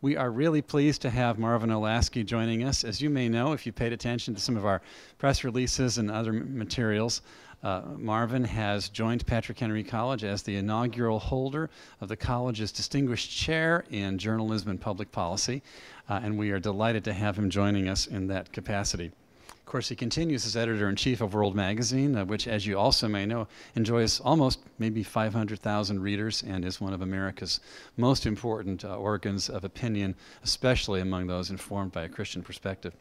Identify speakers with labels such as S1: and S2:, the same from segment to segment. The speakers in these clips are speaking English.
S1: We are really pleased to have Marvin Olasky joining us. As you may know, if you paid attention to some of our press releases and other materials, Marvin has joined Patrick Henry College as the inaugural holder of the college's Distinguished Chair in Journalism and Public Policy, and we are delighted to have him joining us in that capacity. Of course, he continues as editor-in-chief of World Magazine, which, as you also may know, enjoys almost maybe 500,000 readers and is one of America's most important organs of opinion, especially among those informed by a Christian perspective.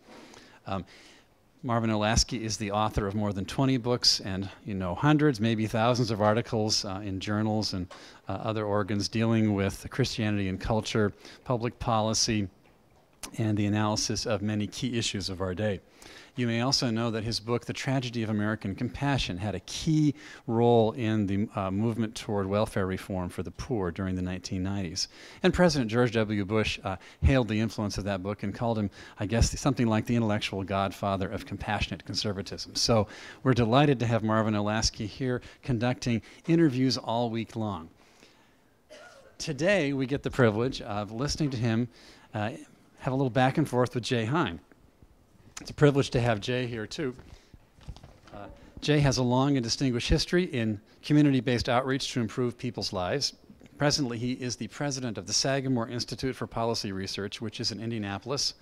S1: Marvin Olasky is the author of more than 20 books and, hundreds, maybe thousands of articles in journals and other organs dealing with Christianity and culture, public policy, and the analysis of many key issues of our day. You may also know that his book, The Tragedy of American Compassion, had a key role in the movement toward welfare reform for the poor during the 1990s. And President George W. Bush hailed the influence of that book and called him, I guess, something like the intellectual godfather of compassionate conservatism. So we're delighted to have Marvin Olasky here conducting interviews all week long. Today, we get the privilege of listening to him have a little back and forth with Jay Hein. It's a privilege to have Jay here, too. Jay has a long and distinguished history in community-based outreach to improve people's lives. Presently, he is the president of the Sagamore Institute for Policy Research, which is in Indianapolis,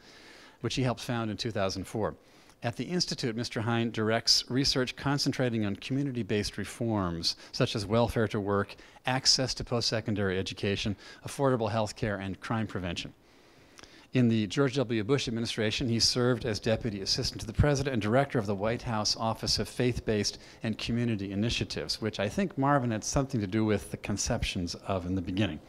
S1: which he helped found in 2004. At the Institute, Mr. Hein directs research concentrating on community-based reforms, such as welfare to work, access to post-secondary education, affordable health care, and crime prevention. In the George W. Bush administration, he served as Deputy Assistant to the President and Director of the White House Office of Faith-Based and Community Initiatives, which I think Marvin had something to do with the conceptions of in the beginning.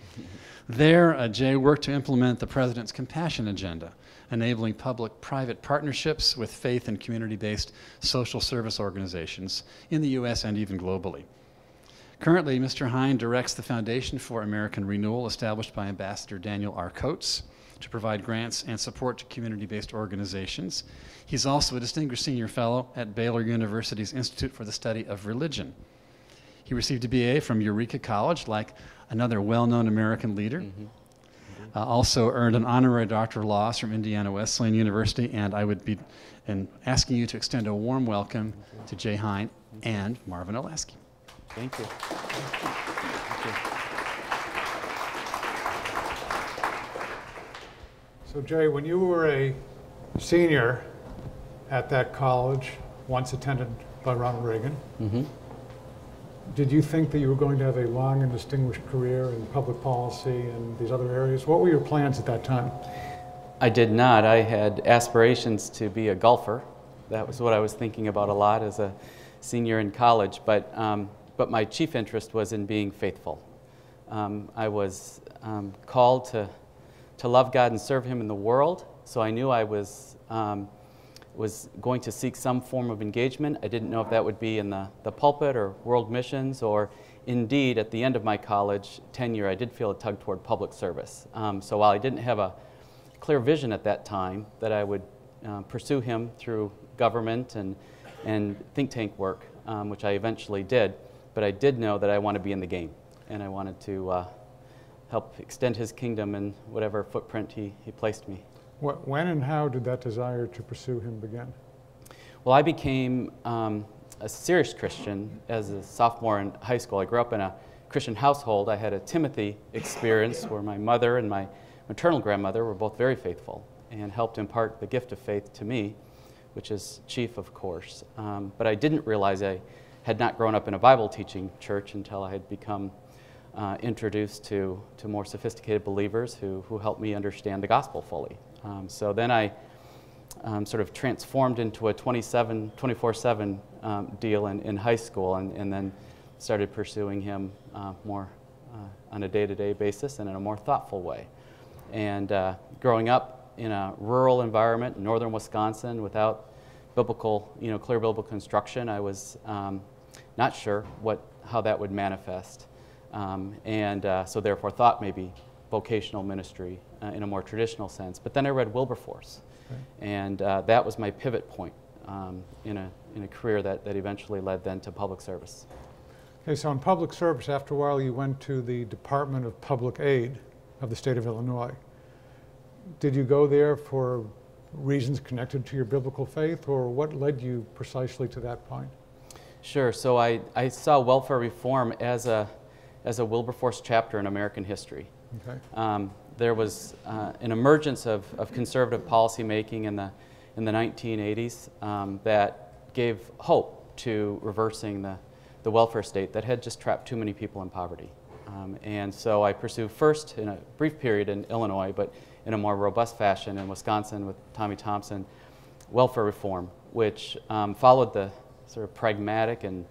S1: There, Jay worked to implement the President's Compassion Agenda, enabling public-private partnerships with faith and community-based social service organizations in the U.S. and even globally. Currently, Mr. Hein directs the Foundation for American Renewal, established by Ambassador Daniel R. Coates, to provide grants and support to community-based organizations. He's also a distinguished senior fellow at Baylor University's Institute for the Study of Religion. He received a BA from Eureka College, like another well-known American leader. Also earned an honorary Doctor of Laws from Indiana Wesleyan University, and I would be asking you to extend a warm welcome to Jay Hein and Marvin Olasky.
S2: Thank you. Thank you.
S3: So Jay, when you were a senior at that college, once attended by Ronald Reagan, did you think that you were going to have a long and distinguished career in public policy and these other areas? What were your plans at that time?
S2: I did not. I had aspirations to be a golfer. That was what I was thinking about a lot as a senior in college, but my chief interest was in being faithful. I was called to love God and serve Him in the world, so I knew I was going to seek some form of engagement. I didn't know if that would be in the pulpit or world missions, or indeed at the end of my college tenure I did feel a tug toward public service. So while I didn't have a clear vision at that time that I would pursue Him through government and think tank work, which I eventually did, but I did know that I wanted to be in the game, and I wanted to help extend His kingdom in whatever footprint He placed me.
S3: When and how did that desire to pursue Him begin?
S2: Well, I became a serious Christian as a sophomore in high school. I grew up in a Christian household. I had a Timothy experience where my mother and my maternal grandmother were both very faithful and helped impart the gift of faith to me, which is chief, of course. But I didn't realize I had not grown up in a Bible teaching church until I had become introduced to more sophisticated believers who helped me understand the gospel fully. So then I sort of transformed into a 24/7 deal in high school, and then started pursuing Him more on a day-to-day basis and in a more thoughtful way. And growing up in a rural environment in northern Wisconsin without clear biblical instruction, I was not sure how that would manifest. So therefore thought maybe vocational ministry in a more traditional sense. But then I read Wilberforce, and that was my pivot point in a career that eventually led then to public service.
S3: Okay, so in public service, after a while you went to the Department of Public Aid of the state of Illinois. did you go there for reasons connected to your biblical faith, or what led you precisely to that point?
S2: Sure. So I saw welfare reform as a Wilberforce chapter in American history.
S3: Okay.
S2: There was an emergence of conservative policymaking in the 1980s that gave hope to reversing the welfare state that had just trapped too many people in poverty. And so I pursued first in a brief period in Illinois, but in a more robust fashion in Wisconsin with Tommy Thompson, welfare reform, which followed the sort of pragmatic and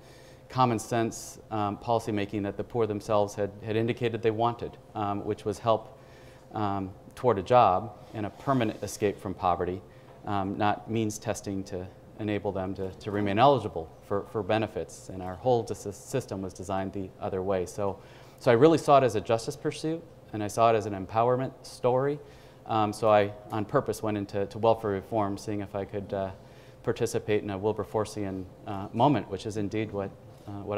S2: common sense policymaking that the poor themselves had indicated they wanted, which was help toward a job and a permanent escape from poverty, not means testing to enable them to remain eligible for benefits. And our whole system was designed the other way. So I really saw it as a justice pursuit, and I saw it as an empowerment story. So I, on purpose, went into welfare reform, seeing if I could participate in a Wilberforcian moment, which is indeed what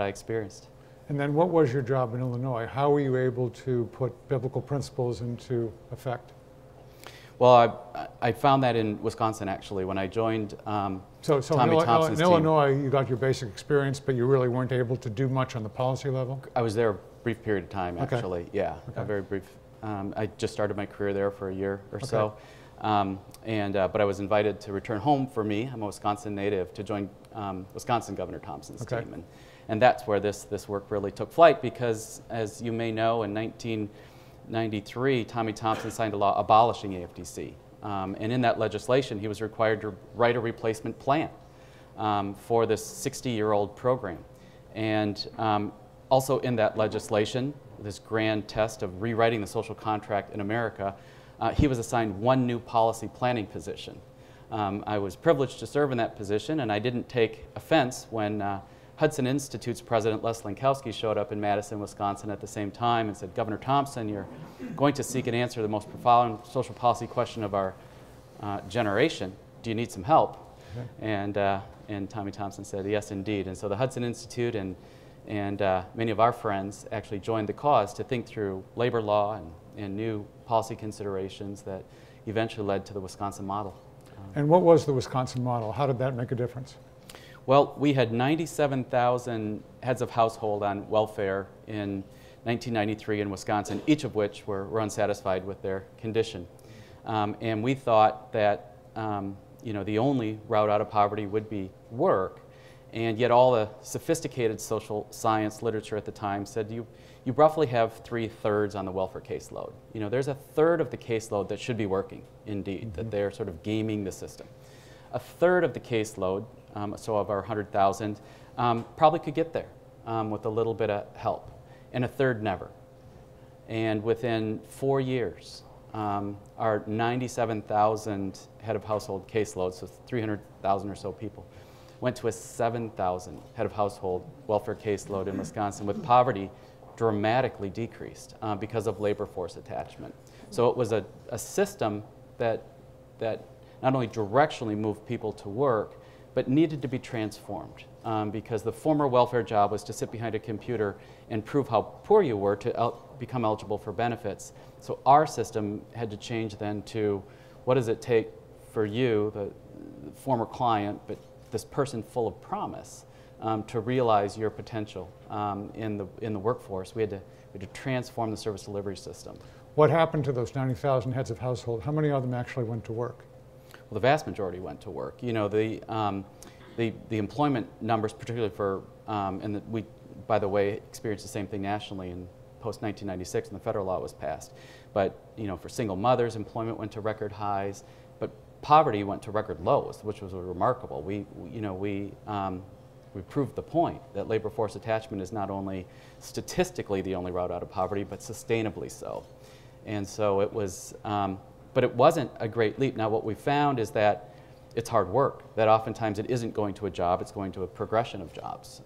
S2: I experienced.
S3: And then what was your job in Illinois? How were you able to put biblical principles into effect?
S2: Well, I found that in Wisconsin, actually, when I joined Tommy Thompson's
S3: in
S2: team.
S3: Illinois, you got your basic experience, but you really weren't able to do much on the policy level?
S2: I was there a brief period of time,
S3: Okay.
S2: actually. Yeah,
S3: Okay.
S2: a very brief. I just started my career there for a year or
S3: Okay.
S2: so. But I was invited to return home for me. I'm a Wisconsin native, to join Wisconsin Governor Thompson's
S3: Okay.
S2: team. And that's where this work really took flight, because, as you may know, in 1993, Tommy Thompson signed a law abolishing AFDC. And in that legislation, he was required to write a replacement plan for this 60-year-old program. And also in that legislation, this grand test of rewriting the social contract in America, he was assigned one new policy planning position. I was privileged to serve in that position, and I didn't take offense when Hudson Institute's president, Les Lankowski, showed up in Madison, Wisconsin at the same time and said, "Governor Thompson, you're going to seek and answer the most profound social policy question of our generation. Do you need some help?" Okay. And Tommy Thompson said, "Yes, indeed." And so the Hudson Institute and many of our friends actually joined the cause to think through labor law and new policy considerations that eventually led to the Wisconsin model.
S3: And what was the Wisconsin model? How did that make a difference?
S2: Well, we had 97,000 heads of household on welfare in 1993 in Wisconsin, each of which were unsatisfied with their condition. And we thought that the only route out of poverty would be work. And yet all the sophisticated social science literature at the time said you roughly have 3/3 on the welfare caseload. There's a third of the caseload that should be working, indeed, that they're sort of gaming the system. A third of the caseload, so of our 100,000, probably could get there with a little bit of help, and a third never. And within 4 years, our 97,000 head of household caseload, so 300,000 or so people, went to a 7,000 head of household welfare caseload in Wisconsin, with poverty dramatically decreased because of labor force attachment. So it was a system that not only directionally moved people to work, but needed to be transformed because the former welfare job was to sit behind a computer and prove how poor you were to become eligible for benefits. So our system had to change then to, what does it take for you, the former client, but this person full of promise, to realize your potential in the workforce. We had to transform the service delivery system.
S3: What happened to those 90,000 heads of household? How many of them actually went to work?
S2: Well, the vast majority went to work. The employment numbers, particularly for, we, by the way, experienced the same thing nationally in post-1996 when the federal law was passed. But for single mothers, employment went to record highs, but poverty went to record lows, which was remarkable. We proved the point that labor force attachment is not only statistically the only route out of poverty, but sustainably so. And so it was, but it wasn't a great leap. Now what we found is that it's hard work, that oftentimes it isn't going to a job, it's going to a progression of jobs.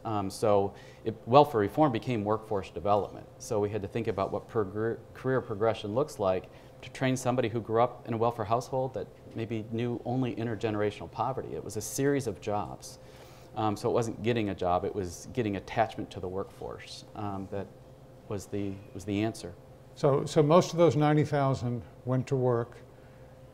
S2: Welfare reform became workforce development. So we had to think about what career progression looks like to train somebody who grew up in a welfare household that maybe knew only intergenerational poverty. It was a series of jobs. So it wasn't getting a job, it was getting attachment to the workforce. That was the answer.
S3: So most of those 90,000 went to work.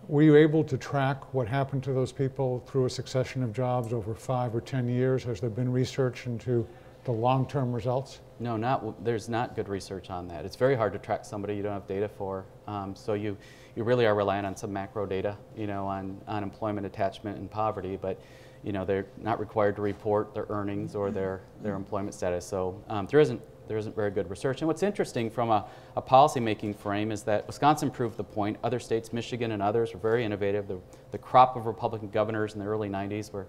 S3: were you able to track what happened to those people through a succession of jobs over 5 or 10 years? Has there been research into the long-term results?
S2: No, there's not good research on that. It's very hard to track somebody you don't have data for. So you really are relying on some macro data, on employment, attachment, and poverty, but they're not required to report their earnings or their employment status. So there isn't very good research. And what's interesting from a policymaking frame is that Wisconsin proved the point. Other states, Michigan and others, were very innovative. The crop of Republican governors in the early 90s were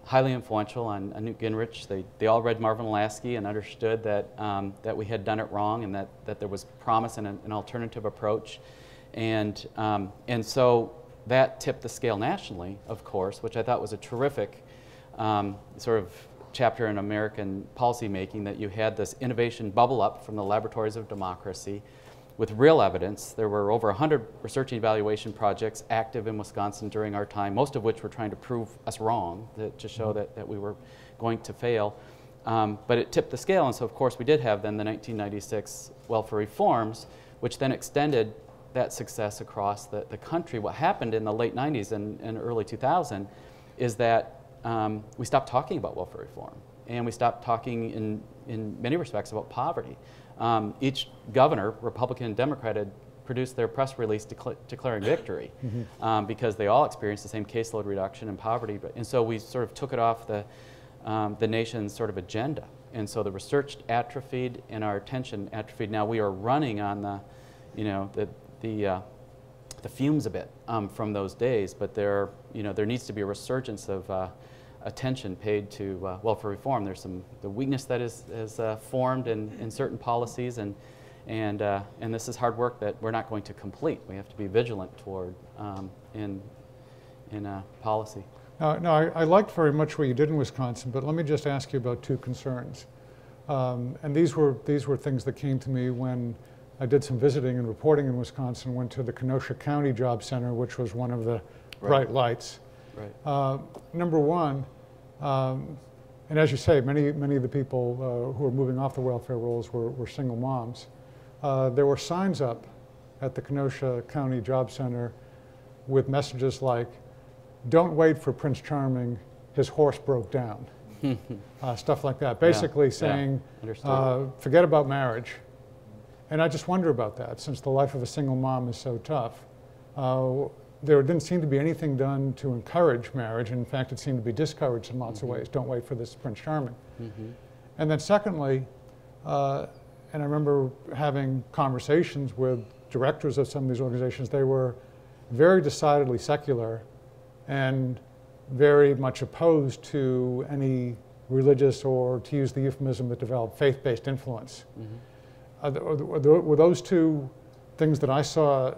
S2: highly influential on Newt Gingrich. They all read Marvin Olasky and understood that we had done it wrong and that there was promise in an alternative approach. And so that tipped the scale nationally, of course, which I thought was a terrific sort of chapter in American policymaking, that you had this innovation bubble up from the laboratories of democracy with real evidence. There were over 100 research and evaluation projects active in Wisconsin during our time, most of which were trying to prove us wrong, to show that we were going to fail. But it tipped the scale, and so of course we did have then the 1996 welfare reforms, which then extended that success across the country. What happened in the late 90s and early 2000 is that we stopped talking about welfare reform, and we stopped talking in many respects about poverty. Each governor, Republican and Democrat, had produced their press release declaring victory because they all experienced the same caseload reduction and poverty. And so we sort of took it off the nation's sort of agenda. And so the research atrophied and our attention atrophied. Now we are running on the fumes a bit from those days, but there needs to be a resurgence of attention paid to welfare reform. There's the weakness that is formed in certain policies, and this is hard work that we're not going to complete. We have to be vigilant toward in policy.
S3: No, I liked very much what you did in Wisconsin, but let me just ask you about two concerns. And these were things that came to me when I did some visiting and reporting in Wisconsin, went to the Kenosha County Job Center, which was one of the bright lights.
S2: Right.
S3: Number one, and as you say, many of the people who were moving off the welfare rolls were single moms. There were signs up at the Kenosha County Job Center with messages like, "Don't wait for Prince Charming, his horse broke down." Stuff like that, basically saying, forget about marriage. And I just wonder about that, since the life of a single mom is so tough. There didn't seem to be anything done to encourage marriage. In fact, it seemed to be discouraged in lots of ways. Don't wait for this Prince Charming. And then secondly, and I remember having conversations with directors of some of these organizations, they were very decidedly secular and very much opposed to any religious, or to use the euphemism that developed, faith-based influence. Were those two things that I saw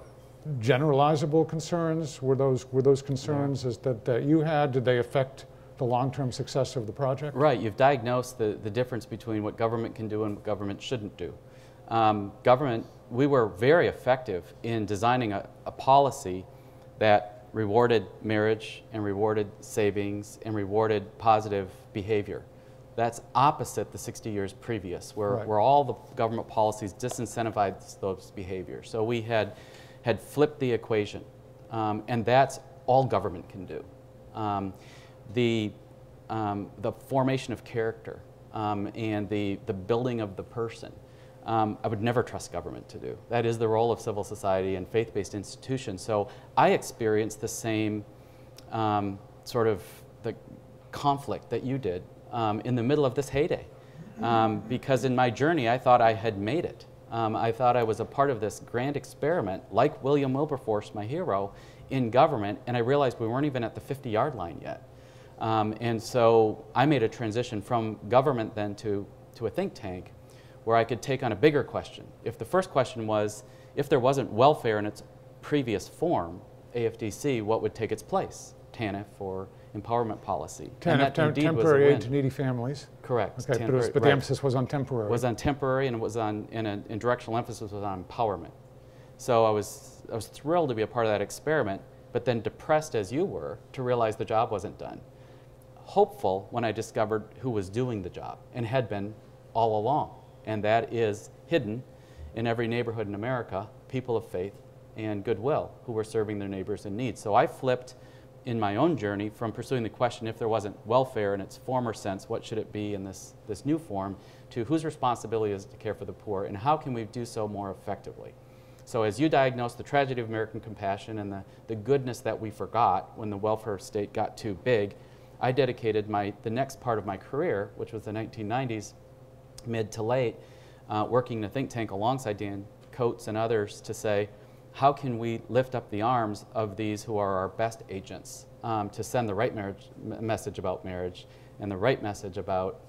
S3: generalizable concerns? Were those concerns that you had? Did they affect the long-term success of the project?
S2: Right. You've diagnosed the difference between what government can do and what government shouldn't do. We were very effective in designing a policy that rewarded marriage and rewarded savings and rewarded positive behavior. That's opposite the 60 years previous, where all the government policies disincentivized those behaviors. So we had flipped the equation, and that's all government can do. The formation of character and the building of the person, I would never trust government to do. That is the role of civil society and faith-based institutions. So I experienced the same sort of the conflict that you did in the middle of this heyday. Because in my journey, I thought I had made it. I thought I was a part of this grand experiment, like William Wilberforce, my hero, in government, and I realized we weren't even at the 50-yard line yet. And so I made a transition from government then to a think tank, where I could take on a bigger question. If the first question was, if there wasn't welfare in its previous form, AFDC, what would take its place? TANF or empowerment policy.
S3: TANF, temporary aid to needy families.
S2: Correct.
S3: Okay, but the emphasis was on temporary.
S2: Was on temporary, and it was on, and directional emphasis was on empowerment. So I was thrilled to be a part of that experiment, but then depressed as you were to realize the job wasn't done. Hopeful when I discovered who was doing the job, and had been all along. And that is hidden in every neighborhood in America, people of faith and goodwill who were serving their neighbors in need. So I flipped in my own journey from pursuing the question, if there wasn't welfare in its former sense, what should it be in this new form, to whose responsibility is it to care for the poor, and how can we do so more effectively? So as you diagnosed the tragedy of American compassion and the goodness that we forgot when the welfare state got too big, I dedicated the next part of my career, which was the 1990s, mid to late, working in a think tank alongside Dan Coates and others to say, how can we lift up the arms of these who are our best agents to send the right message about marriage and the right message about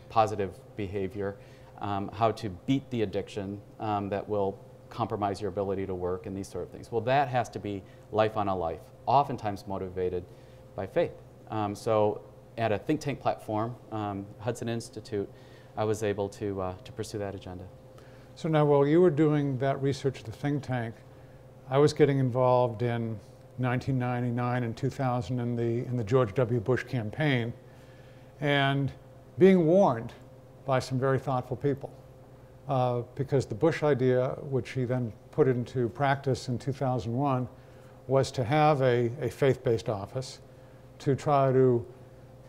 S2: positive behavior, how to beat the addiction that will compromise your ability to work and these sort of things. Well, that has to be life on a life, oftentimes motivated by faith. So at a think tank platform, Hudson Institute, I was able to pursue that agenda.
S3: So now, while you were doing that research at the think tank, I was getting involved in 1999 and 2000 in the George W. Bush campaign, and being warned by some very thoughtful people, because the Bush idea, which he then put into practice in 2001, was to have a faith-based office to try to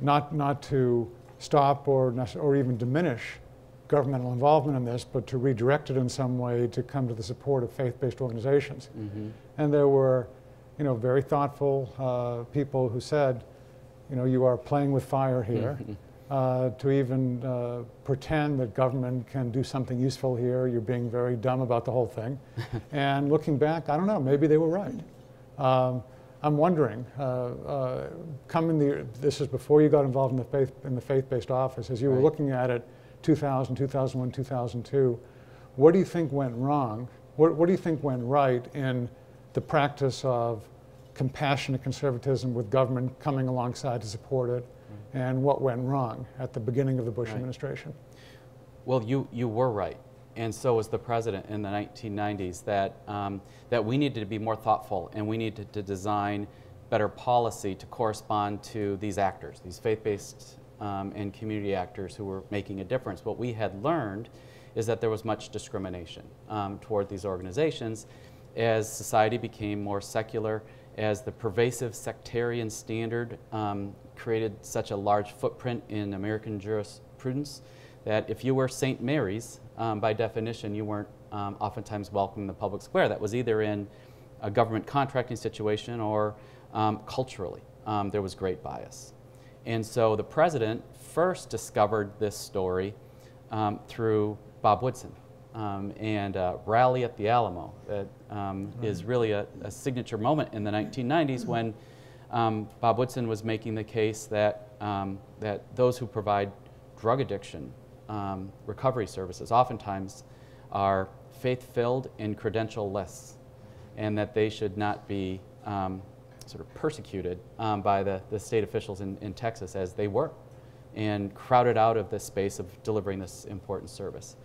S3: not to stop or even diminish governmental involvement in this, but to redirect it in some way to come to the support of faith-based organizations. Mm-hmm. And there were, very thoughtful people who said, you are playing with fire here. To even pretend that government can do something useful here, you're being very dumb about the whole thing. And looking back, I don't know, maybe they were right. I'm wondering, this is before you got involved in the faith-based office, as you were looking at it, 2000, 2001, 2002, what do you think went wrong? What do you think went right in the practice of compassionate conservatism with government coming alongside to support it, and what went wrong at the beginning of the Bush administration?
S2: Well, you were right, and so was the president in the 1990s, that we needed to be more thoughtful and we needed to design better policy to correspond to these actors, these faith-based and community actors who were making a difference. What we had learned is that there was much discrimination toward these organizations as society became more secular, as the pervasive sectarian standard created such a large footprint in American jurisprudence that if you were St. Mary's, by definition, you weren't oftentimes welcome in the public square. That was either in a government contracting situation or culturally. There was great bias. And so the president first discovered this story through Bob Woodson and Rally at the Alamo. That is really a signature moment in the 1990s when Bob Woodson was making the case that, that those who provide drug addiction recovery services oftentimes are faith-filled and credential-less, and that they should not be sort of persecuted by the state officials in Texas, as they were, and crowded out of the space of delivering this important service.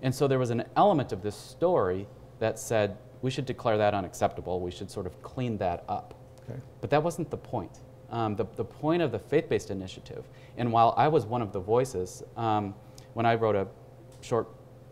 S2: And so there was an element of this story that said we should declare that unacceptable, we should sort of clean that up. Okay. But that wasn't the point. The point of the faith-based initiative, and while I was one of the voices, when I wrote a short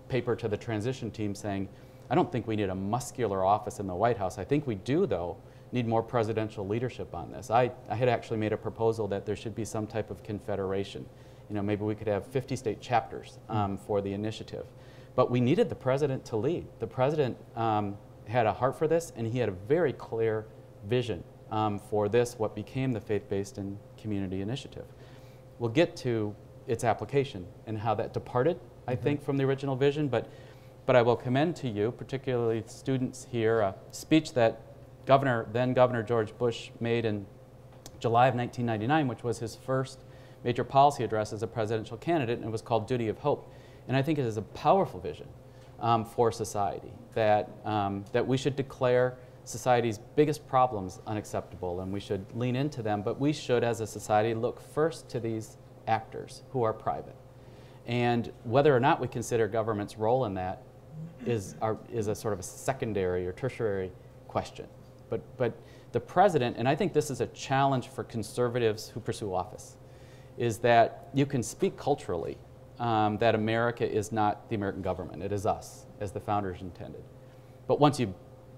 S2: paper to the transition team saying, I don't think we need a muscular office in the White House. I think we do, though, need more presidential leadership on this. I had actually made a proposal that there should be some type of confederation. Maybe we could have 50 state chapters for the initiative. But we needed the president to lead. The president had a heart for this, and he had a very clear vision for this, what became the faith-based and community initiative. We'll get to its application and how that departed, I think, from the original vision, but I will commend to you, particularly students here, a speech that then Governor George Bush made in July of 1999, which was his first major policy address as a presidential candidate, and it was called Duty of Hope. And I think it is a powerful vision for society, that we should declare society's biggest problems unacceptable, and we should lean into them, but we should, as a society, look first to these actors who are private. And whether or not we consider government's role in that is a sort of a secondary or tertiary question. But the president, and I think this is a challenge for conservatives who pursue office, is that you can speak culturally that America is not the American government, it is us, as the founders intended. But once you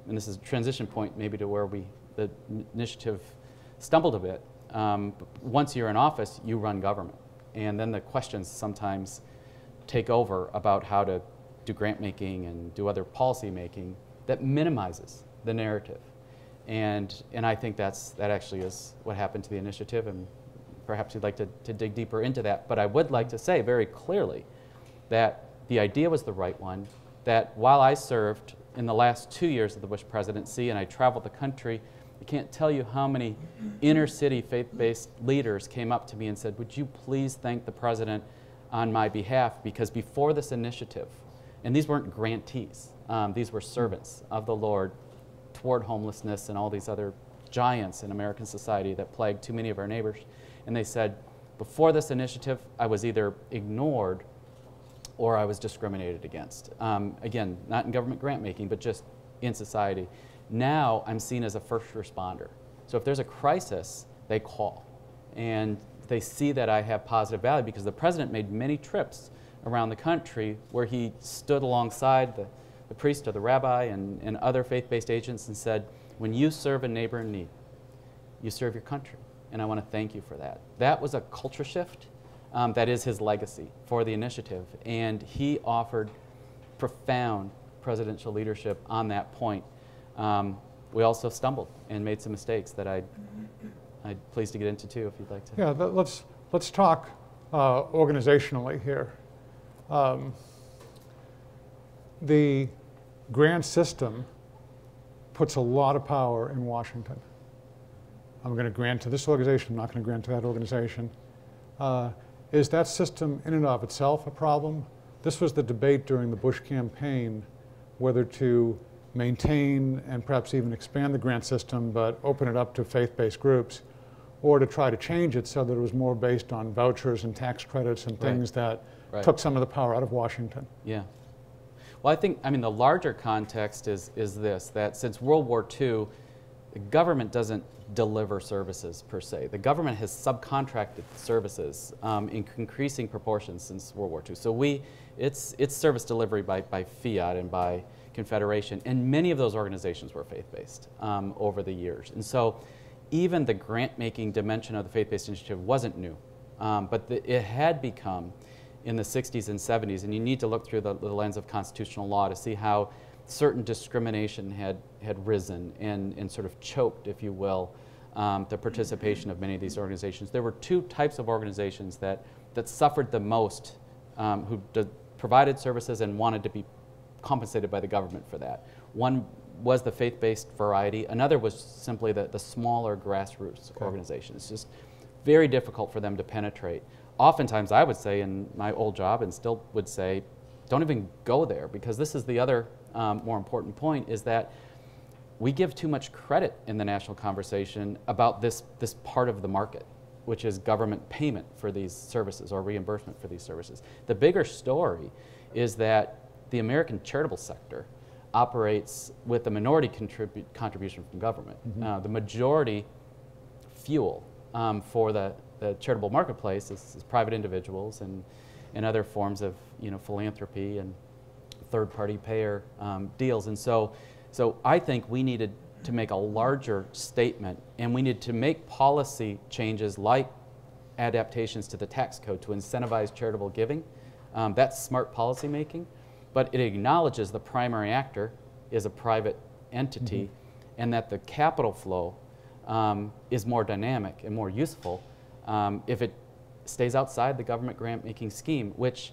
S2: and this is a transition point maybe to where the initiative stumbled a bit. Once you're in office, you run government. And then the questions sometimes take over about how to do grant making and do other policy making that minimizes the narrative. And I think that actually is what happened to the initiative, and perhaps you'd like to dig deeper into that. But I would like to say very clearly that the idea was the right one, that while I served in the last 2 years of the Bush presidency and I traveled the country, I can't tell you how many inner city faith-based leaders came up to me and said, would you please thank the president on my behalf, because before this initiative, and these weren't grantees, these were servants of the Lord toward homelessness and all these other giants in American society that plagued too many of our neighbors. And they said, before this initiative, I was either ignored or I was discriminated against. Again, not in government grant making, but just in society. Now I'm seen as a first responder. So if there's a crisis, they call. And they see that I have positive value, because the president made many trips around the country where he stood alongside the priest or the rabbi and other faith-based agents and said, when you serve a neighbor in need, you serve your country. And I want to thank you for that. That was a culture shift. That is his legacy for the initiative. And he offered profound presidential leadership on that point. We also stumbled and made some mistakes that I'd pleased to get into too, if you'd like to.
S3: Yeah, let's talk organizationally here. The grant system puts a lot of power in Washington. I'm going to grant to this organization, I'm not going to grant to that organization. Is that system in and of itself a problem? This was the debate during the Bush campaign, whether to maintain and perhaps even expand the grant system, but open it up to faith-based groups, or to try to change it so that it was more based on vouchers and tax credits and things that took some of the power out of Washington.
S2: Yeah. Well, I mean, the larger context is this, that since World War II, the government doesn't deliver services per se. The government has subcontracted services in increasing proportions since World War II. So it's service delivery by fiat and by confederation, and many of those organizations were faith-based over the years. And so even the grant-making dimension of the faith-based initiative wasn't new, but it had become in the 60s and 70s, and you need to look through the lens of constitutional law to see how certain discrimination had risen and sort of choked, if you will, the participation of many of these organizations. There were two types of organizations that suffered the most, who provided services and wanted to be compensated by the government for that. One was the faith-based variety. Another was simply the smaller grassroots organizations. It's just very difficult for them to penetrate. Oftentimes, I would say in my old job, and still would say, don't even go there, because this is the other more important point, is that we give too much credit in the national conversation about this part of the market, which is government payment for these services or reimbursement for these services. The bigger story is that the American charitable sector operates with a minority contribution from government.
S3: Mm-hmm.
S2: The majority fuel for the charitable marketplace is private individuals and other forms of philanthropy and third-party payer deals. And so I think we needed to make a larger statement, and we need to make policy changes like adaptations to the tax code to incentivize charitable giving. That's smart policy making, but it acknowledges the primary actor is a private entity, and that the capital flow is more dynamic and more useful if it stays outside the government grant-making scheme, which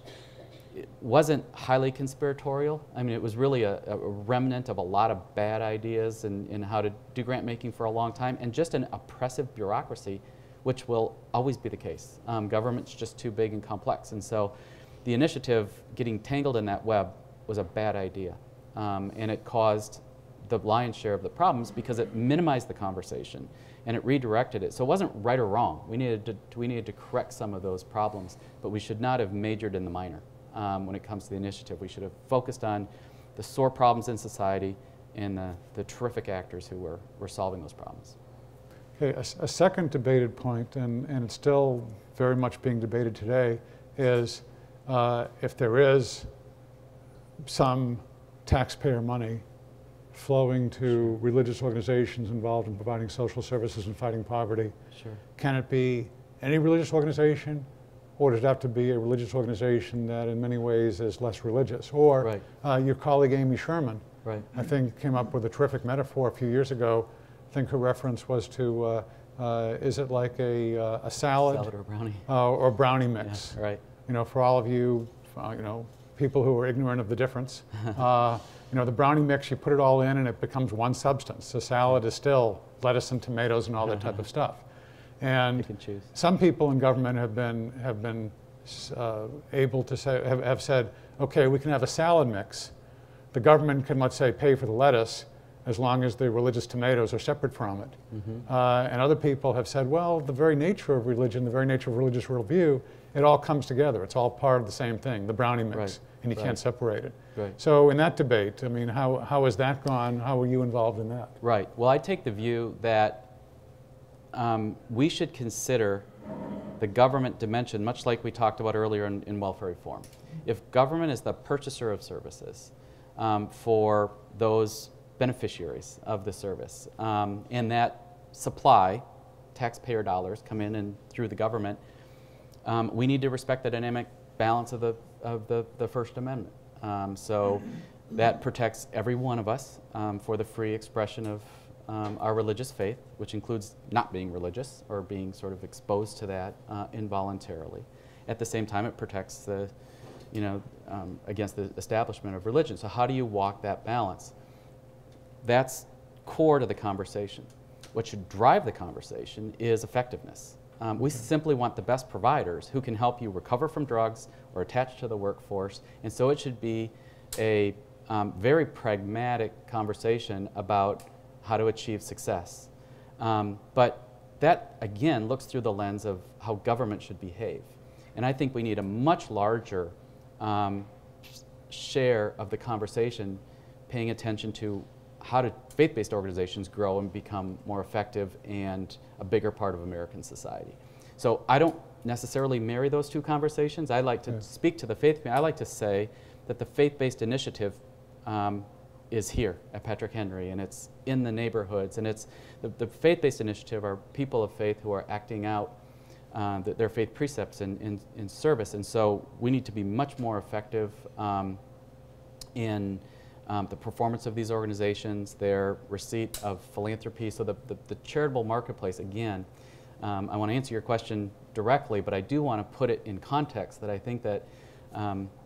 S2: wasn't highly conspiratorial. I mean, it was really a remnant of a lot of bad ideas in how to do grant-making for a long time, and just an oppressive bureaucracy, which will always be the case. Government's just too big and complex, and so the initiative getting tangled in that web was a bad idea, and it caused the lion's share of the problems because it minimized the conversation and it redirected it. So it wasn't right or wrong. We needed to correct some of those problems, but we should not have majored in the minor when it comes to the initiative. We should have focused on the sore problems in society and the terrific actors who were solving those problems.
S3: Okay, a second debated point, and it's still very much being debated today, is if there is some taxpayer money flowing to religious organizations involved in providing social services and fighting poverty.
S2: Sure.
S3: Can it be any religious organization, or does it have to be a religious organization that in many ways is less religious? Or your colleague Amy Sherman, I think, came up with a terrific metaphor a few years ago. I think her reference was to, is it like a salad?
S2: Salad or brownie.
S3: Or brownie mix.
S2: Yeah, right.
S3: You know, for all of you, people who are ignorant of the difference, the brownie mix, you put it all in and it becomes one substance. The salad is still lettuce and tomatoes and all that type of stuff. And
S2: you can choose.
S3: Some people in government have been able to say, have said, okay, we can have a salad mix. The government can, let's say, pay for the lettuce as long as the religious tomatoes are separate from it. And other people have said, well, the very nature of religion, the very nature of religious worldview, it all comes together. It's all part of the same thing, the brownie mix, and you can't separate it. So in that debate, I mean, how has that gone? How were you involved in that?
S2: Right. Well, I take the view that we should consider the government dimension, much like we talked about earlier in welfare reform. If government is the purchaser of services for those beneficiaries of the service, and that supply, taxpayer dollars, come in and through the government, we need to respect the dynamic balance of the First Amendment. So that protects every one of us for the free expression of our religious faith, which includes not being religious or being sort of exposed to that involuntarily. At the same time, it protects the, against the establishment of religion. So how do you walk that balance? That's core to the conversation. What should drive the conversation is effectiveness. We simply want the best providers who can help you recover from drugs or attach to the workforce, and so it should be a very pragmatic conversation about how to achieve success. But that, again, looks through the lens of how government should behave. And I think we need a much larger share of the conversation paying attention to how do faith-based organizations grow and become more effective and a bigger part of American society. So I don't necessarily marry those two conversations. I like to speak to the faith community. I like to say that the faith-based initiative is here at Patrick Henry, and it's in the neighborhoods, and it's the faith-based initiative are people of faith who are acting out their faith precepts in service, and so we need to be much more effective in the performance of these organizations, their receipt of philanthropy. So the charitable marketplace, again, I want to answer your question directly, but I do want to put it in context that I think that,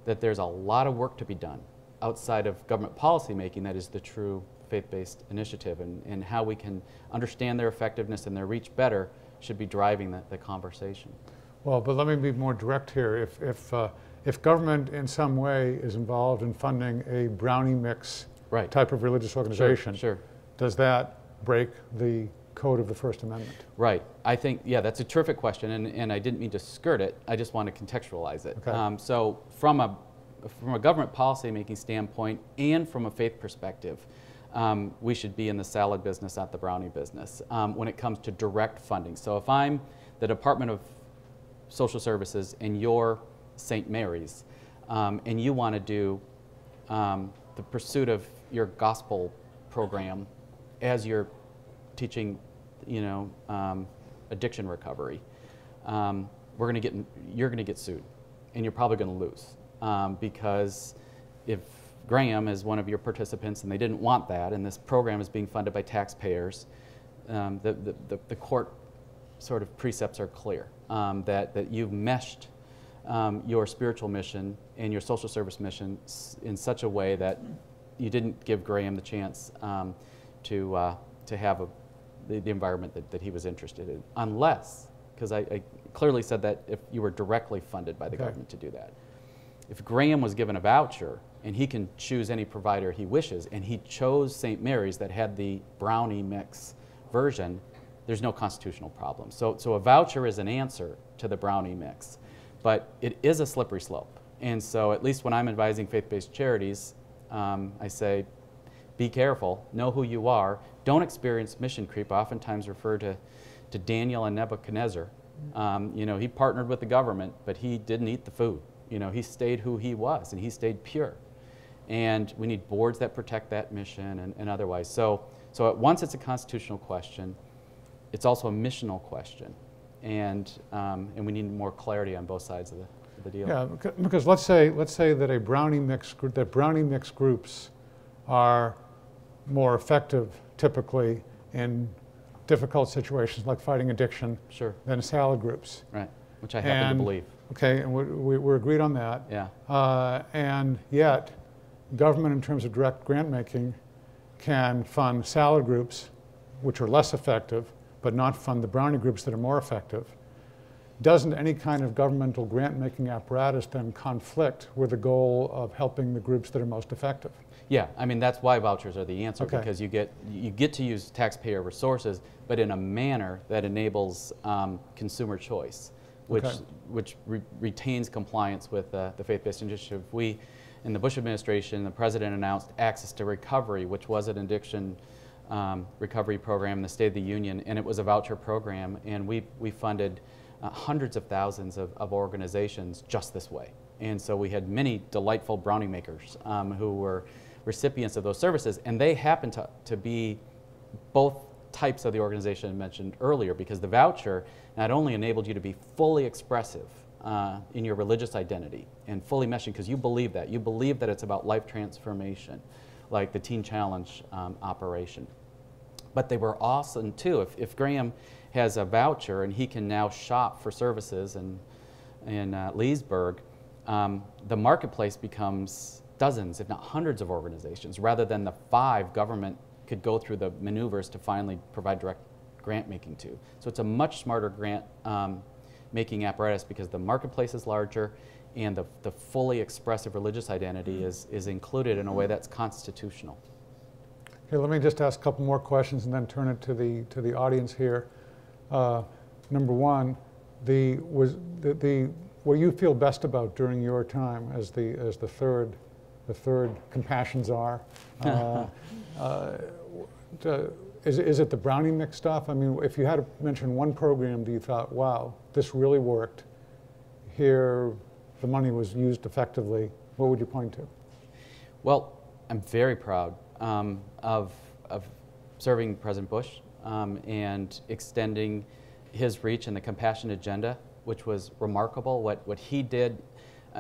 S2: that there's a lot of work to be done outside of government policy making that is the true faith-based initiative, and how we can understand their effectiveness and their reach better should be driving the conversation.
S3: Well, but let me be more direct here. If government in some way is involved in funding a brownie mix type of religious organization, does that break the code of the First Amendment? Right.
S2: I think, yeah, that's a terrific question, and I didn't mean to skirt it. I just want to contextualize it.
S3: Okay.
S2: So from a government policy making standpoint and from a faith perspective, we should be in the salad business, not the brownie business, when it comes to direct funding. So if I'm the Department of Social Services and you're St. Mary's, and you want to do the pursuit of your gospel program as you're teaching, addiction recovery, you're going to get sued, and you're probably going to lose, because if Graham is one of your participants and they didn't want that, and this program is being funded by taxpayers, the court sort of precepts are clear, that you've meshed your spiritual mission and your social service mission in such a way that you didn't give Graham the chance to have the environment that he was interested in, unless, because I clearly said that if you were directly funded by the government to do that. If Graham was given a voucher and he can choose any provider he wishes, and he chose St. Mary's that had the brownie mix version, there's no constitutional problem. So a voucher is an answer to the brownie mix, but it is a slippery slope. And so at least when I'm advising faith-based charities, I say, be careful, know who you are, don't experience mission creep. I oftentimes refer to Daniel and Nebuchadnezzar. He partnered with the government, but he didn't eat the food. He stayed who he was, and he stayed pure. And we need boards that protect that mission and otherwise. So at once it's a constitutional question, it's also a missional question. And we need more clarity on both sides of the deal.
S3: Yeah, because let's say that brownie mix groups are more effective typically in difficult situations like fighting addiction than salad groups.
S2: Right, which I happen to believe.
S3: Okay, and we're agreed on that.
S2: Yeah.
S3: And yet, government in terms of direct grant making can fund salad groups, which are less effective, but not fund the brownie groups that are more effective. Doesn't any kind of governmental grant-making apparatus then conflict with the goal of helping the groups that are most effective?
S2: Yeah, I mean, that's why vouchers are the answer, because you get to use taxpayer resources, but in a manner that enables consumer choice, which retains compliance with the faith-based initiative. We, in the Bush administration, the president announced Access to Recovery, which was an addiction recovery program in the State of the Union, and it was a voucher program, and we funded hundreds of thousands of organizations just this way. And so we had many delightful brownie makers who were recipients of those services, and they happened to be both types of the organization I mentioned earlier, because the voucher not only enabled you to be fully expressive in your religious identity and fully meshing, because you believe that it's about life transformation, like the Teen Challenge operation. But they were awesome too. If Graham has a voucher and he can now shop for services in Leesburg, the marketplace becomes dozens, if not hundreds of organizations, rather than the 5 government could go through the maneuvers to finally provide direct grant making to. So it's a much smarter grant making apparatus because the marketplace is larger and the fully expressive religious identity is included in a way that's constitutional.
S3: Okay, let me just ask a couple more questions and then turn it to the audience here. Number one, what you feel best about during your time as the third compassion czar. Is it the brownie mix stuff? I mean, if you had to mention one program that you thought, wow, this really worked, here the money was used effectively, what would you point to?
S2: Well, I'm very proud of serving President Bush and extending his reach in the compassion agenda, which was remarkable. What he did,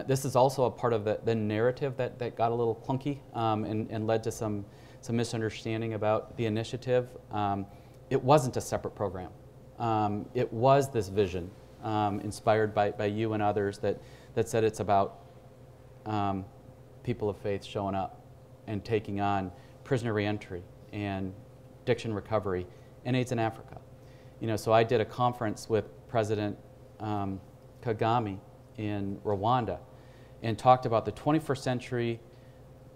S2: this is also a part of the narrative that got a little clunky and led to some misunderstanding about the initiative. It wasn't a separate program. It was this vision inspired by you and others that said it's about people of faith showing up and taking on prisoner reentry and addiction recovery and AIDS in Africa. You know, so I did a conference with President Kagame in Rwanda and talked about the 21st century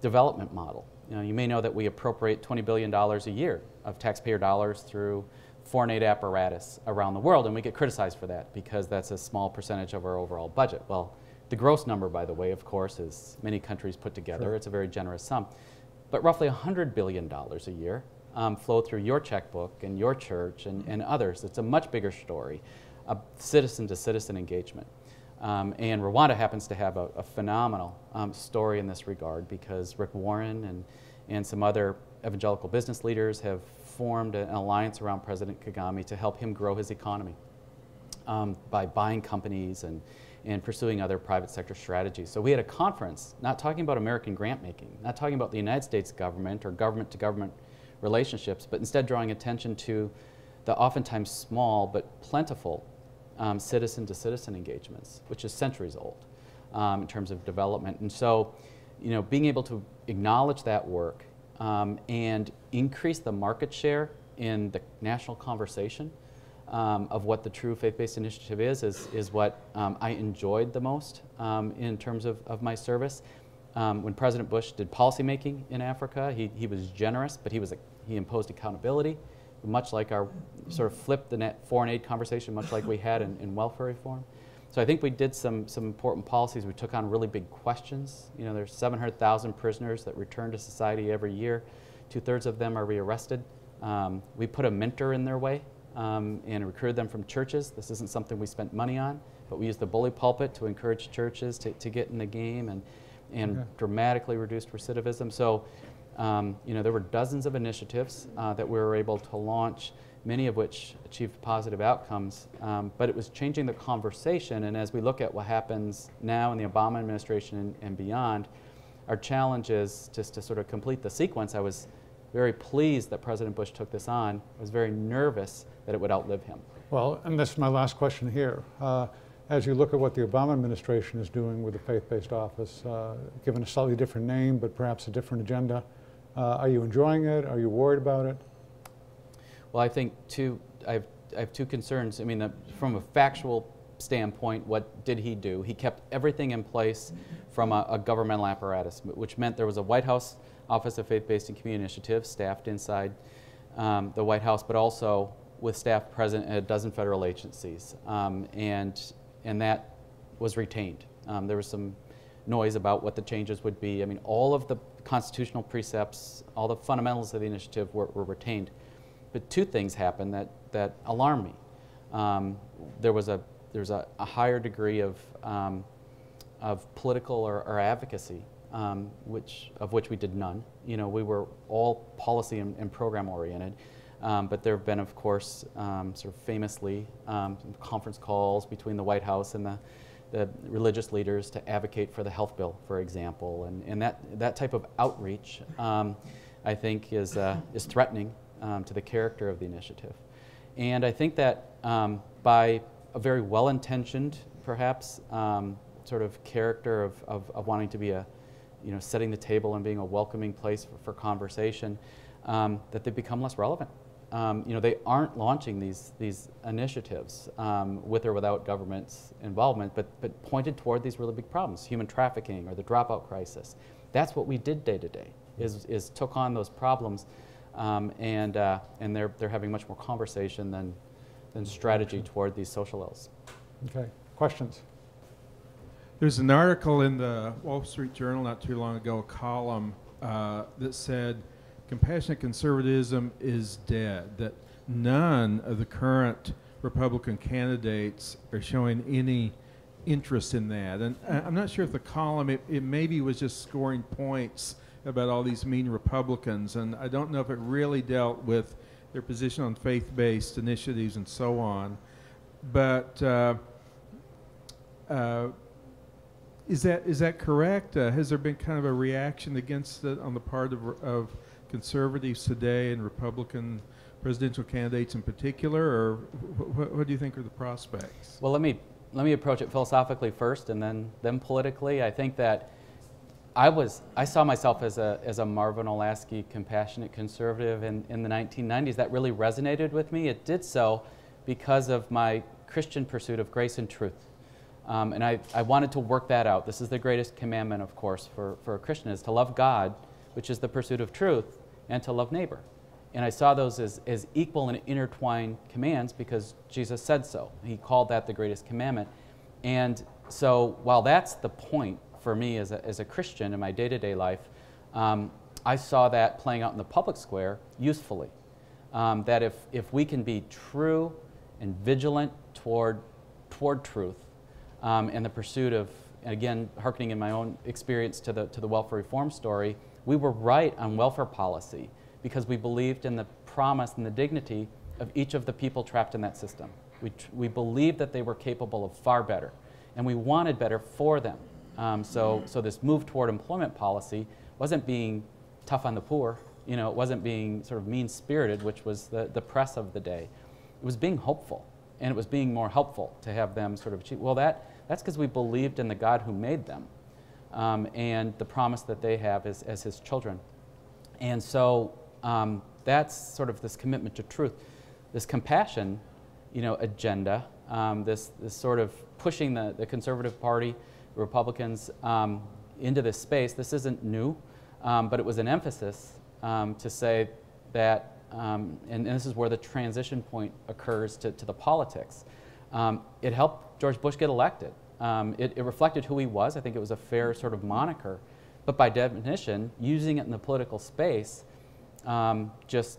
S2: development model. You know, you may know that we appropriate $20 billion a year of taxpayer dollars through foreign aid apparatus around the world, and we get criticized for that because that's a small percentage of our overall budget. Well, the gross number, by the way, of course, is many countries put together. Sure. It's a very generous sum. But roughly $100 billion a year flow through your checkbook and your church and others. It's a much bigger story of citizen-to-citizen engagement. And Rwanda happens to have a phenomenal story in this regard because Rick Warren and some other evangelical business leaders have formed an alliance around President Kagame to help him grow his economy by buying companies and pursuing other private sector strategies. So we had a conference, not talking about American grant making, not talking about the United States government or government-to-government relationships, but instead drawing attention to the oftentimes small but plentiful citizen-to-citizen engagements, which is centuries old in terms of development. And so, you know, being able to acknowledge that work and increase the market share in the national conversation of what the true faith-based initiative is what I enjoyed the most in terms of my service. When President Bush did policymaking in Africa, he was generous, but he imposed accountability, much like our sort of flipped the net foreign aid conversation, much like we had in welfare reform. So I think we did some important policies. We took on really big questions. You know, there's 700,000 prisoners that return to society every year. 2/3 of them are rearrested. We put a mentor in their way and recruited them from churches. This isn't something we spent money on, but we used the bully pulpit to encourage churches to get in the game and and dramatically reduced recidivism. So, there were dozens of initiatives that we were able to launch, many of which achieved positive outcomes, but it was changing the conversation. And as we look at what happens now in the Obama administration and beyond, our challenge is just to sort of complete the sequence. I was very pleased that President Bush took this on. I was very nervous that it would outlive him.
S3: Well, and this is my last question here. As you look at what the Obama administration is doing with the faith-based office, given a slightly different name, but perhaps a different agenda, are you enjoying it? Are you worried about it?
S2: Well, I think I have two concerns. I mean, from a factual standpoint, what did he do? He kept everything in place from a governmental apparatus, which meant there was a White House Office of Faith-Based and Community Initiatives staffed inside the White House, but also with staff present at a dozen federal agencies, and that was retained. There was some noise about what the changes would be. I mean, all of the constitutional precepts, all the fundamentals of the initiative were retained. But two things happened that alarmed me. There was a higher degree of political or advocacy, of which we did none. We were all policy and program oriented, but there have been, of course, sort of famously conference calls between the White House and the religious leaders to advocate for the health bill, for example, and that type of outreach, I think, is threatening to the character of the initiative. And I think that by a very well-intentioned, perhaps, sort of character of wanting to be setting the table and being a welcoming place for conversation, that they become less relevant. They aren't launching these initiatives with or without government's involvement, but pointed toward these really big problems, human trafficking or the dropout crisis. That's what we did day to day, is took on those problems, and they're having much more conversation than strategy toward these social ills.
S3: Okay, questions?
S4: There's an article in the Wall Street Journal not too long ago, a column that said compassionate conservatism is dead, that none of the current Republican candidates are showing any interest in that. And I'm not sure if the column, it maybe was just scoring points about all these mean Republicans, and I don't know if it really dealt with their position on faith-based initiatives and so on. But is that correct? Has there been kind of a reaction against it on the part of conservatives today and Republican presidential candidates in particular, or what do you think are the prospects?
S2: Well, let me approach it philosophically first, and then politically. I think that I saw myself as a Marvin Olasky compassionate conservative in the 1990s. That really resonated with me. It did so because of my Christian pursuit of grace and truth. And I wanted to work that out. This is the greatest commandment, of course, for a Christian, is to love God, which is the pursuit of truth, and to love neighbor. And I saw those as equal and intertwined commands because Jesus said so. He called that the greatest commandment. And so while that's the point for me as a Christian in my day-to-day life, I saw that playing out in the public square usefully. That if we can be true and vigilant toward truth, and the pursuit of, again, hearkening in my own experience to the welfare reform story, we were right on welfare policy because we believed in the promise and the dignity of each of the people trapped in that system. We believed that they were capable of far better, and we wanted better for them. So this move toward employment policy wasn't being tough on the poor. It wasn't being sort of mean-spirited, which was the press of the day. It was being hopeful, and it was being more helpful to have them sort of achieve. Well, that's because we believed in the God who made them, and the promise that they have as His children. And so that's sort of this commitment to truth, this compassion, agenda, this sort of pushing the conservative party, the Republicans, into this space. This isn't new, but it was an emphasis to say that, and this is where the transition point occurs to the politics. It helped George Bush get elected. It reflected who he was. I think it was a fair sort of moniker. But by definition, using it in the political space just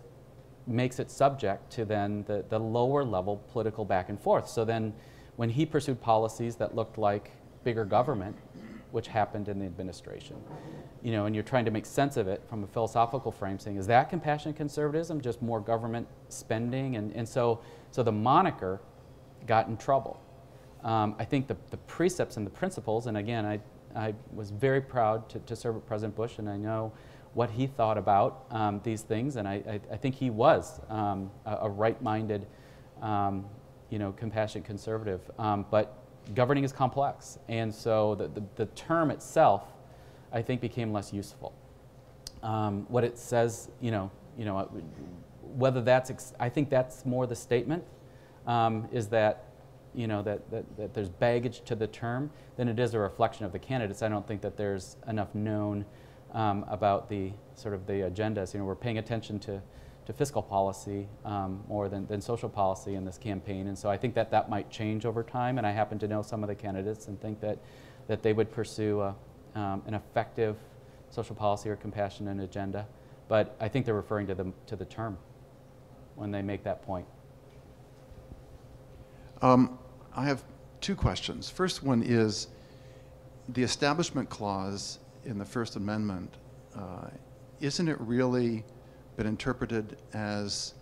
S2: makes it subject to then the lower level political back and forth. So then when he pursued policies that looked like bigger government, which happened in the administration. You know, and you're trying to make sense of it from a philosophical frame, saying, is that compassionate conservatism, just more government spending? And so the moniker got in trouble. I think the precepts and the principles, and again, I was very proud to serve with President Bush, and I know what he thought about these things, and I think he was a right-minded, you know, compassionate conservative. But governing is complex, and so the term itself, I think, became less useful. What it says, you know, whether that's, I think that's more the statement, is that, you know, that there's baggage to the term than it is a reflection of the candidates. I don't think that there's enough known about the sort of the agendas. You know, we're paying attention to fiscal policy more than social policy in this campaign, and so I think that might change over time. And I happen to know some of the candidates and think that they would pursue an effective social policy or compassionate agenda. But I think they're referring to the term when they make that point.
S5: I have two questions. First one is the Establishment Clause in the First Amendment. Isn't it really been interpreted as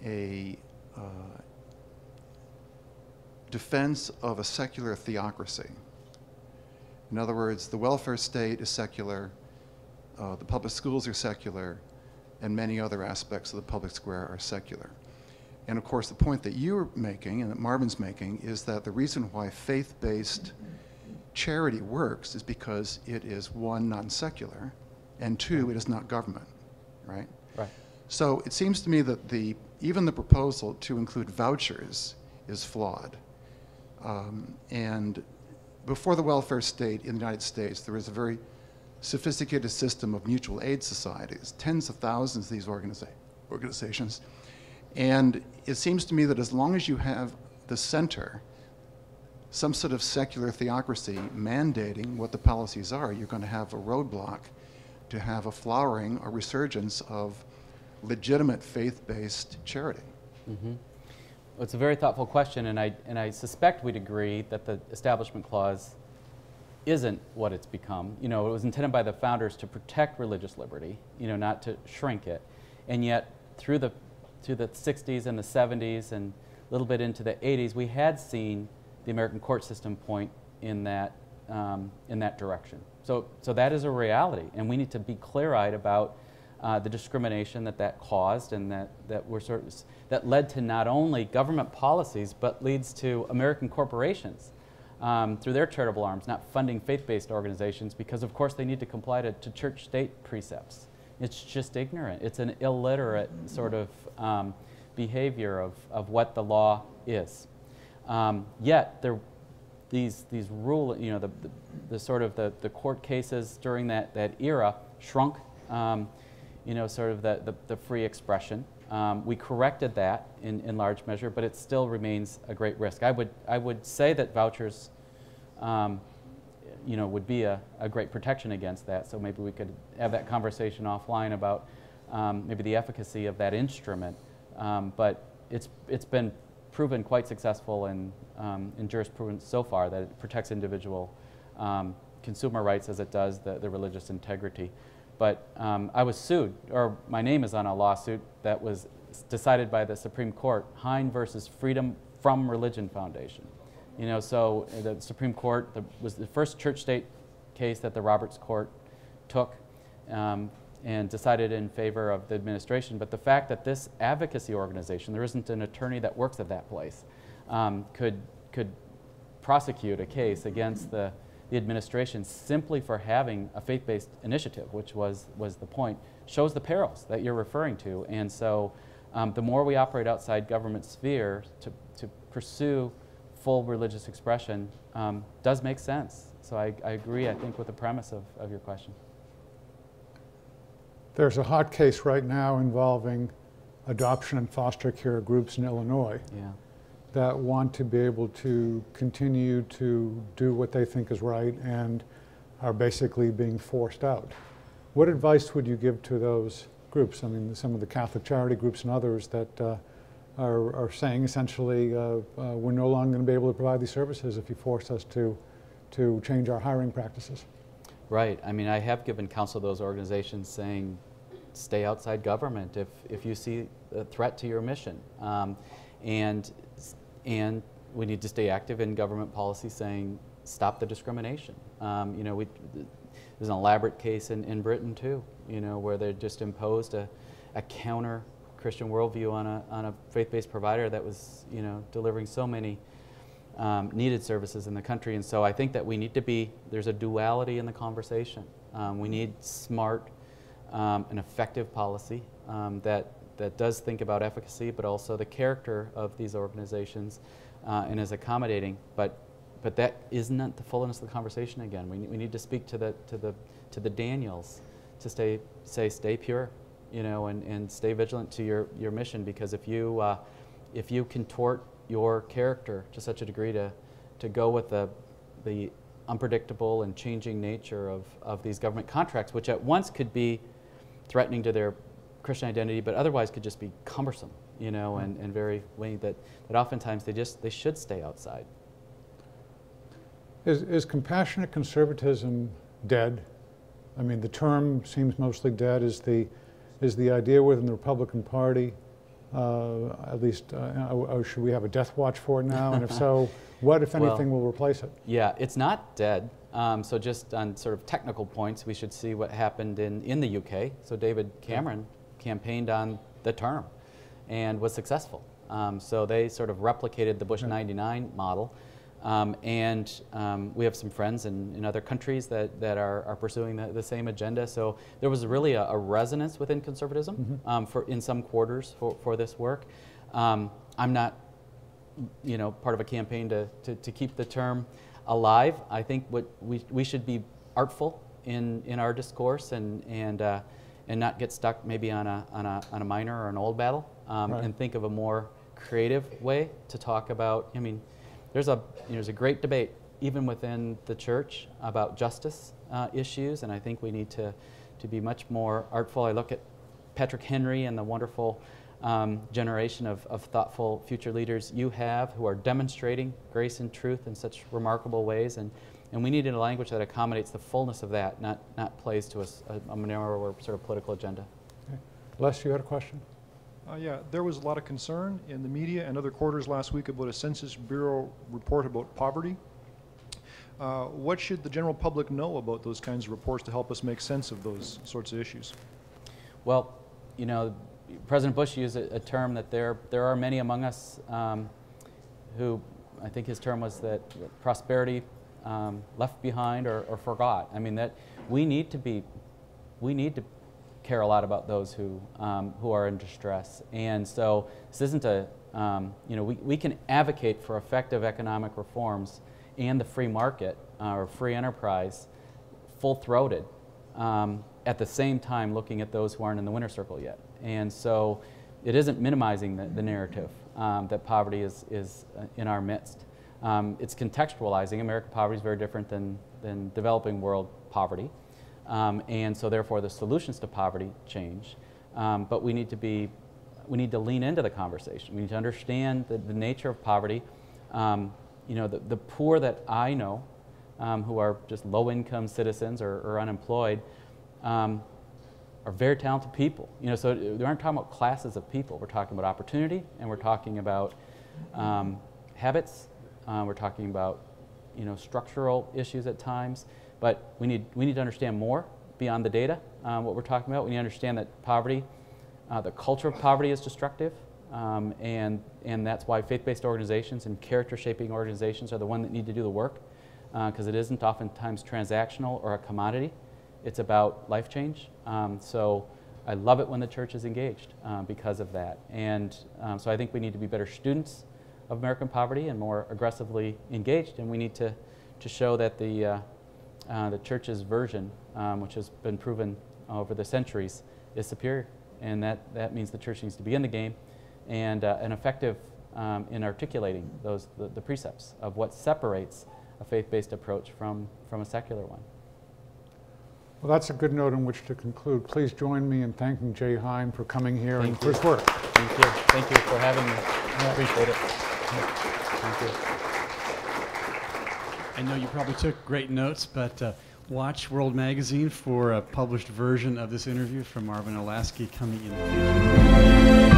S5: a defense of a secular theocracy? In other words, the welfare state is secular, the public schools are secular, and many other aspects of the public square are secular. And of course, the point that you're making and that Marvin's making is that the reason why faith-based charity works is because it is, one, non-secular, and two, it is not government, right?
S2: Right.
S5: So it seems to me that even the proposal to include vouchers is flawed. And before the welfare state in the United States, there was a very sophisticated system of mutual aid societies, tens of thousands of these organizations. And it seems to me that as long as you have the center, some sort of secular theocracy mandating what the policies are, you're going to have a roadblock to have a flowering or resurgence of legitimate faith-based charity.
S2: Mm-hmm. Well, it's a very thoughtful question, and I suspect we'd agree that the Establishment Clause isn't what it's become. You know, it was intended by the founders to protect religious liberty, you know, not to shrink it. And yet, through the 60s and the 70s and a little bit into the 80s, we had seen the American court system point in that direction. So that is a reality, and we need to be clear-eyed about the discrimination that caused, and that led to not only government policies, but leads to American corporations through their charitable arms not funding faith-based organizations because, of course, they need to comply to church-state precepts. It's just ignorant. It's an illiterate sort of behavior of what the law is. Yet these rule, you know, the sort of the court cases during that era shrunk, you know, sort of the free expression. We corrected that in large measure, but it still remains a great risk. I would say that vouchers, you know, would be a great protection against that. So maybe we could have that conversation offline about maybe the efficacy of that instrument. But it's been proven quite successful in jurisprudence so far that it protects individual consumer rights as it does the religious integrity. But I was sued, or my name is on a lawsuit that was decided by the Supreme Court, Hein versus Freedom from Religion Foundation. You know, so the Supreme Court was the first church-state case that the Roberts Court took and decided in favor of the administration. But the fact that this advocacy organization, there isn't an attorney that works at that place, could prosecute a case against the administration simply for having a faith-based initiative, which was the point, shows the perils that you're referring to. And so the more we operate outside government sphere to pursue full religious expression does make sense. So I agree, I think, with the premise of your question.
S3: There's a hot case right now involving adoption and foster care groups in Illinois that want to be able to continue to do what they think is right and are basically being forced out. What advice would you give to those groups? I mean, some of the Catholic charity groups and others that are saying essentially we're no longer going to be able to provide these services if you force us to to change our hiring practices.
S2: Right. I mean, I have given counsel to those organizations saying, stay outside government if you see a threat to your mission. And we need to stay active in government policy saying, stop the discrimination. You know, there's an elaborate case in Britain too, you know, where they just imposed a counter Christian worldview on a faith-based provider that was, you know, delivering so many needed services in the country. And so I think that we need to be, there's a duality in the conversation. We need smart and effective policy that does think about efficacy, but also the character of these organizations and is accommodating. But that isn't the fullness of the conversation again. We need to speak to the Daniels to stay pure, you know, and stay vigilant to your mission, because if you contort your character to such a degree to go with the unpredictable and changing nature of these government contracts, which at once could be threatening to their Christian identity, but otherwise could just be cumbersome, you know, and very weighty, that oftentimes they should stay outside.
S3: Is compassionate conservatism dead? I mean, the term seems mostly dead. Is the idea within the Republican Party, at least, should we have a death watch for it now? And if so, what, if anything, will replace it?
S2: Yeah, it's not dead. So just on sort of technical points, we should see what happened in the UK. So David Cameron campaigned on the term and was successful. So they sort of replicated the Bush 99 model. And we have some friends in other countries that are pursuing the same agenda. So there was really a resonance within conservatism in some quarters for this work. I'm not, you know, part of a campaign to keep the term alive. I think what we should be artful in our discourse and not get stuck maybe on a minor or an old battle, and think of a more creative way to talk about. I mean, there's a great debate even within the church about justice issues, and I think we need to be much more artful. I look at Patrick Henry and the wonderful generation of thoughtful future leaders you have who are demonstrating grace and truth in such remarkable ways, and we need a language that accommodates the fullness of that, not plays to a narrower sort of political agenda.
S3: Okay. Les, you had a question?
S6: Yeah, there was a lot of concern in the media and other quarters last week about a Census Bureau report about poverty. What should the general public know about those kinds of reports to help us make sense of those sorts of issues?
S2: Well, you know, President Bush used a term that there are many among us who, I think his term was that prosperity left behind or forgot. I mean, that we need to care a lot about those who are in distress. And so this isn't a, you know, we can advocate for effective economic reforms and the free market or free enterprise full-throated at the same time looking at those who aren't in the winner's circle yet. And so it isn't minimizing the narrative that poverty is in our midst. It's contextualizing. American poverty is very different than developing world poverty. And so therefore the solutions to poverty change, but we need to lean into the conversation. We need to understand the nature of poverty. You know, the poor that I know, who are just low-income citizens or unemployed, are very talented people. You know, so we aren't talking about classes of people. We're talking about opportunity, and we're talking about habits. We're talking about, you know, structural issues at times. But we need to understand more beyond the data, what we're talking about. We need to understand that poverty, the culture of poverty is destructive, and that's why faith-based organizations and character-shaping organizations are the ones that need to do the work, because it isn't oftentimes transactional or a commodity. It's about life change. So I love it when the church is engaged because of that. And so I think we need to be better students of American poverty and more aggressively engaged, and we need to show that the church's version, which has been proven over the centuries, is superior, and that means the church needs to be in the game and effective in articulating the precepts of what separates a faith-based approach from a secular one.
S3: Well, that's a good note on which to conclude. Please join me in thanking Jay Hein for coming here and for his work.
S2: Thank you. Thank you for having me. I appreciate it. Thank you.
S1: I know you probably took great notes, but watch World Magazine for a published version of this interview from Marvin Olasky coming in the future.